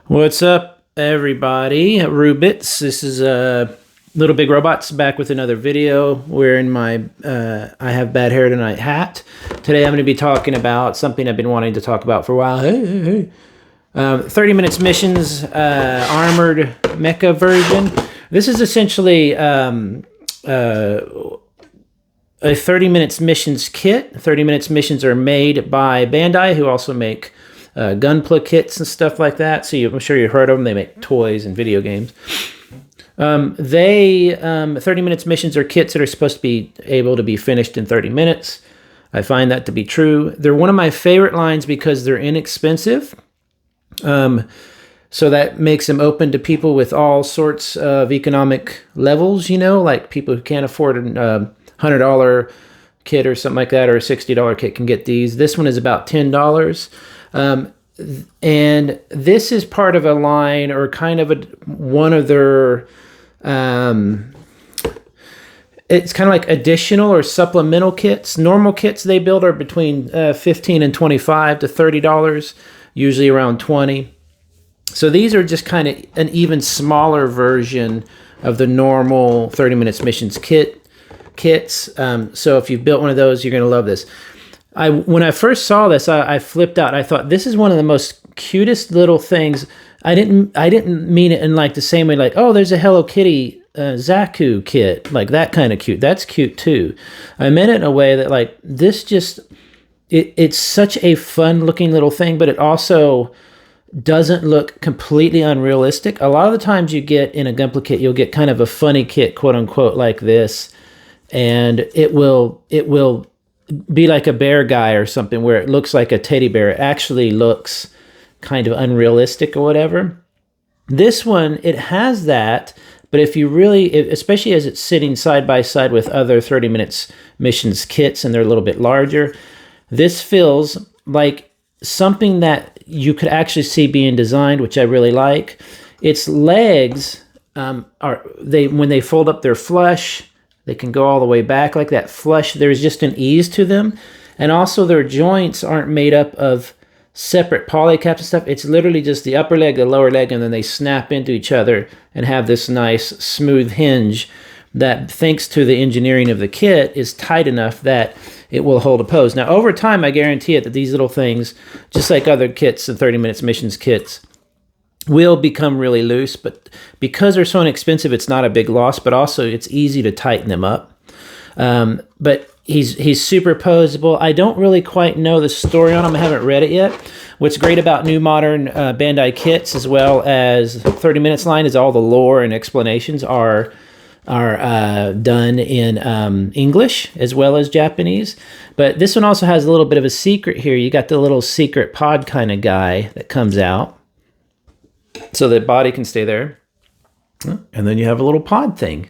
What's up, everybody? Rubits. This is Little Big Robots back with another video wearing my I Have Bad Hair Tonight hat. Today I'm going to be talking about something I've been wanting to talk about for a while. 30 minutes missions, armored mecha version. This is essentially a 30 minutes missions kit. 30 minutes missions are made by Bandai, who also make gunpla kits and stuff like that. So I'm sure you've heard of them. They make toys and video games. 30 minutes missions are kits that are supposed to be able to be finished in 30 minutes. I find that to be true. They're one of my favorite lines because they're inexpensive. So that makes them open to people with all sorts of economic levels, you know, like people who can't afford a $100 kit or something like that, or a $60 kit can get these. This one is about $10. And this is part of a line, or kind of one of their, it's kind of like additional or supplemental kits. Normal kits they build are between $15 and $25 to $30, usually around 20. So these are just kind of an even smaller version of the normal 30 minutes missions kits. So if you've built one of those, you're going to love this. When I first saw this, I flipped out. I thought this is one of the most cutest little things. I didn't mean it in like the same way, like, oh, there's a Hello Kitty Zaku kit, like that kind of cute. That's cute too. I meant it in a way that like this just it's such a fun looking little thing, but it also doesn't look completely unrealistic. A lot of the times you get in a gunpla kit, you'll get kind of a funny kit, quote unquote, like this, and it will be like a bear guy or something where it looks like a teddy bear. It actually looks kind of unrealistic or whatever. This one, it has that, but if you really, especially as it's sitting side by side with other 30 minutes missions kits and they're a little bit larger, this feels like something that you could actually see being designed, which I really like. Its legs when they fold up, they're flush. They can go all the way back like that flush. There's just an ease to them. And also their joints aren't made up of separate poly caps and stuff. It's literally just the upper leg, the lower leg, and then they snap into each other and have this nice smooth hinge that, thanks to the engineering of the kit, is tight enough that it will hold a pose. Now, over time, I guarantee it that these little things, just like other kits and 30 minutes missions kits, will become really loose, but because they're so inexpensive, it's not a big loss, but also it's easy to tighten them up. But he's super posable. I don't really quite know the story on him. I haven't read it yet. What's great about new modern Bandai kits, as well as 30 minutes line, is all the lore and explanations are done in English as well as Japanese. But this one also has a little bit of a secret here. You got the little secret pod kind of guy that comes out, so the body can stay there. And then you have a little pod thing.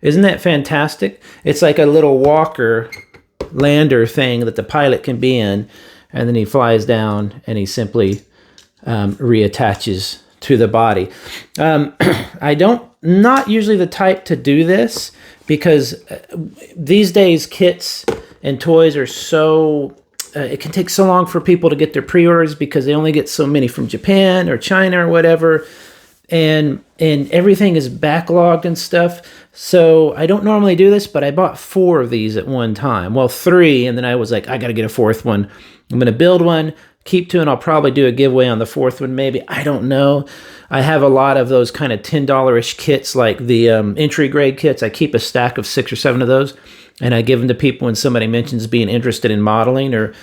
Isn't that fantastic? It's like a little walker lander thing that the pilot can be in, and then he flies down and he simply reattaches to the body. Not usually the type to do this, because these days kits and toys are so it can take so long for people to get their pre-orders because they only get so many from Japan or China or whatever, and everything is backlogged and stuff. So I don't normally do this, but I bought 4 of these at one time. Well, 3, and then I was like, I got to get a 4th one. I'm going to build one, keep 2, and I'll probably do a giveaway on the 4th one, maybe. I don't know. I have a lot of those kind of $10-ish kits, like the entry grade kits. I keep a stack of 6 or 7 of those, and I give them to people when somebody mentions being interested in modeling or,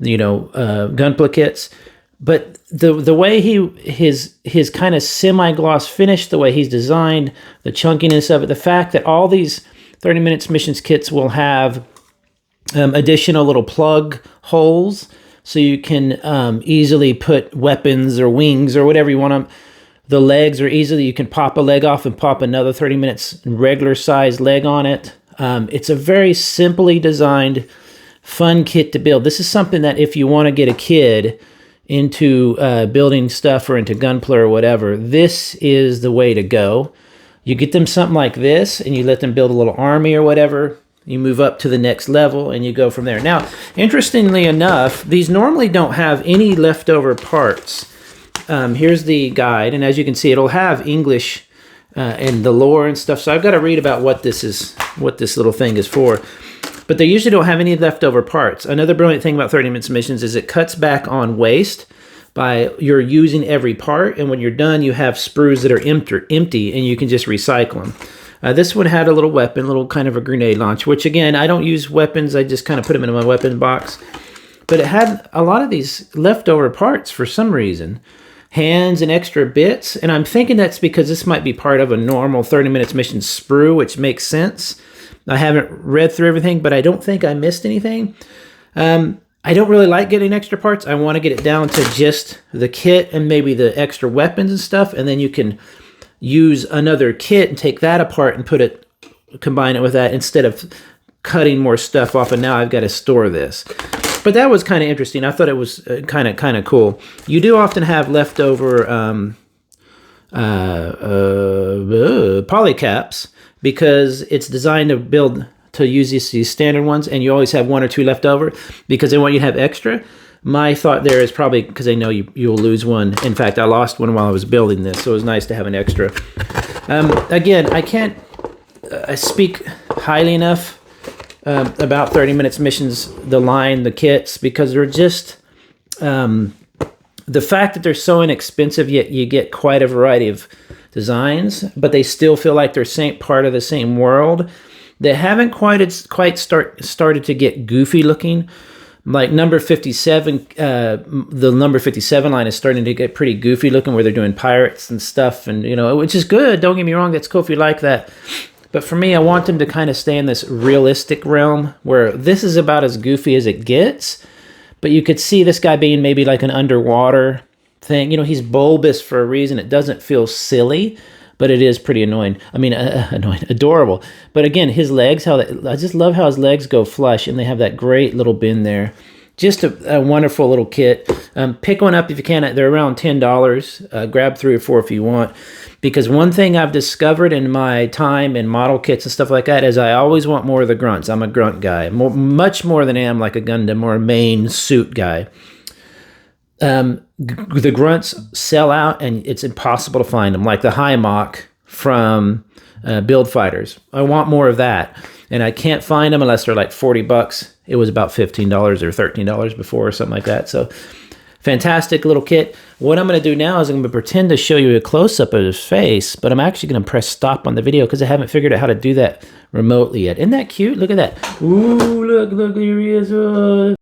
you know, gunpla kits. But the way his kind of semi-gloss finish, the way he's designed, the chunkiness of it, the fact that all these 30 minutes missions kits will have additional little plug holes, so you can easily put weapons or wings or whatever you want them. The legs are easily, you can pop a leg off and pop another 30 minutes regular size leg on it. It's a very simply designed, fun kit to build. This is something that if you want to get a kid into building stuff or into gunpla or whatever, this is the way to go. You get them something like this and you let them build a little army or whatever. You move up to the next level and you go from there. Now, interestingly enough, these normally don't have any leftover parts. here's the guide, and as you can see, it'll have English and the lore and stuff. So I've got to read about what this little thing is for. But they usually don't have any leftover parts. Another brilliant thing about 30-minute missions is it cuts back on waste by you're using every part, and when you're done, you have sprues that are empty, and you can just recycle them. This one had a little weapon, little kind of a grenade launcher, which again, I don't use weapons. I just kind of put them in my weapon box. But it had a lot of these leftover parts for some reason. Hands and extra bits. And I'm thinking that's because this might be part of a normal 30 minutes mission sprue, which makes sense. I haven't read through everything, but I don't think I missed anything. I don't really like getting extra parts. I want to get it down to just the kit and maybe the extra weapons and stuff. And then you can use another kit and take that apart and combine it with that instead of cutting more stuff off. And now I've got to store this. But that was kind of interesting. I thought it was kind of cool. You do often have leftover polycaps because it's designed to use these standard ones, and you always have 1 or 2 left over because they want you to have extra. My thought there is probably because they know you'll lose one. In fact, I lost one while I was building this, so it was nice to have an extra. Again, I can't speak highly enough about 30 minutes missions, the kits, because they're just the fact that they're so inexpensive, yet you get quite a variety of designs, but they still feel like they're part of the same world. They haven't quite started to get goofy looking. Like number 57, the number 57 line is starting to get pretty goofy looking, where they're doing pirates and stuff, and which is good. Don't get me wrong, that's cool if you like that. But for me, I want them to kind of stay in this realistic realm where this is about as goofy as it gets. But you could see this guy being maybe like an underwater thing. He's bulbous for a reason. It doesn't feel silly, but it is pretty annoying. I mean, adorable. But again, his legs, I just love how his legs go flush, and they have that great little bend there. Just a wonderful little kit. Pick one up if you can. They're around $10. Grab 3 or 4 if you want. Because one thing I've discovered in my time in model kits and stuff like that is I always want more of the grunts. I'm a grunt guy. Much more than I am like a Gundam or a main suit guy. The grunts sell out, and it's impossible to find them. Like the Hymach from Build Fighters. I want more of that. And I can't find them unless they're like $40. It was about $15 or $13 before or something like that. So fantastic little kit. What I'm going to do now is I'm going to pretend to show you a close-up of his face, but I'm actually going to press stop on the video because I haven't figured out how to do that remotely yet. Isn't that cute? Look at that. Ooh, look, here he is.